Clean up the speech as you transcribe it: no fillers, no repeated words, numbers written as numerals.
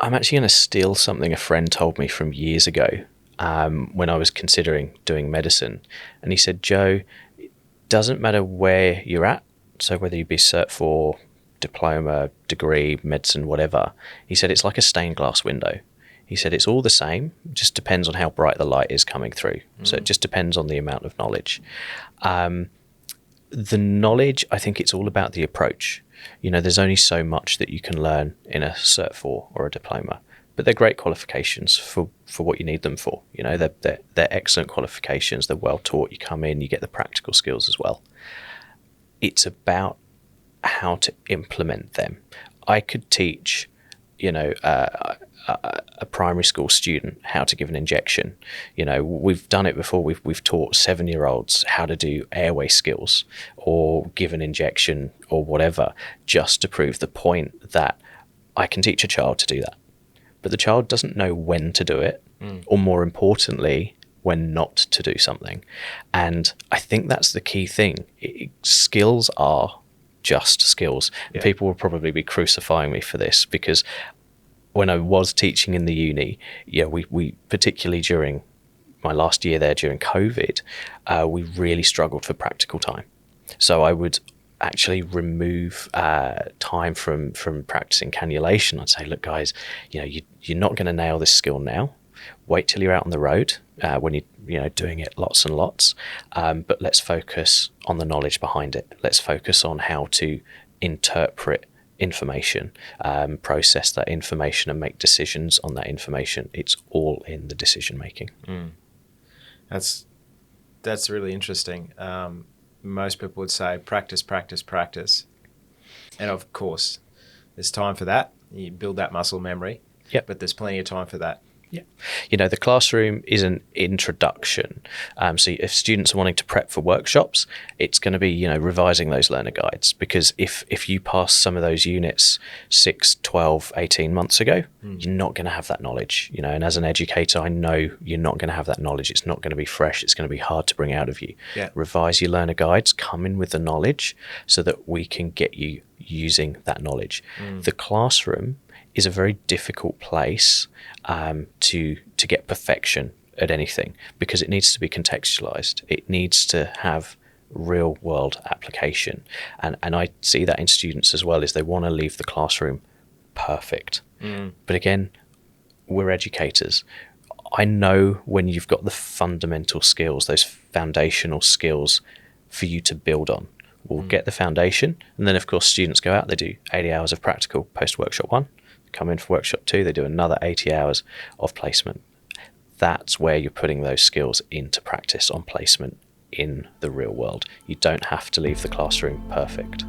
I'm actually going to steal something a friend told me from years ago, when I was considering doing medicine. And he said, Joe, it doesn't matter where you're at, so whether you be Cert IV, diploma, degree, medicine, whatever, he said it's like a stained glass window. He said it's all the same, it just depends on how bright the light is coming through. So it just depends on the amount of knowledge. The knowledge, I think it's all about the approach. You know, there's only so much that you can learn in a Cert IV or a diploma, but they're great qualifications for what you need them for. You know, they're excellent qualifications. They're well taught. You come in, you get the practical skills as well. It's about how to implement them. I could teach, you know, a primary school student how to give an injection. You know, we've done it before. We've taught 7-year-olds how to do airway skills or give an injection or whatever, just to prove the point that I can teach a child to do that. But the child doesn't know when to do it, or more importantly, when not to do something. And I think that's the key thing. Skills are just skills. Yeah. People will probably be crucifying me for this, because when I was teaching in the uni, we particularly during my last year there during COVID, we really struggled for practical time. So I would actually remove time from practicing cannulation. I'd say, look, guys, you know, you're not going to nail this skill now. Wait till you're out on the road when you're doing it lots and lots. But let's focus on the knowledge behind it. Let's focus on how to interpret information, process that information and make decisions on that information. It's all in the decision making. That's really interesting. Most people would say practice, practice, practice. And of course, there's time for that. You build that muscle memory. Yep. But there's plenty of time for that. Yeah. You know, the classroom is an introduction. So if students are wanting to prep for workshops, it's going to be, you know, revising those learner guides, because if you pass some of those units 6, 12, 18 months ago, you're not going to have that knowledge, you know, and as an educator, I know you're not going to have that knowledge. It's not going to be fresh. It's going to be hard to bring out of you. Yeah. Revise your learner guides, come in with the knowledge so that we can get you using that knowledge. The classroom is a very difficult place to get perfection at anything, because it needs to be contextualized. It needs to have real world application. And I see that in students as well, is they want to leave the classroom perfect. But again, we're educators. I know when you've got the fundamental skills, those foundational skills for you to build on. We'll get the foundation, and then of course students go out, they do 80 hours of practical post workshop 1, come in for workshop 2, they do another 80 hours of placement. That's where you're putting those skills into practice on placement in the real world. You don't have to leave the classroom perfect.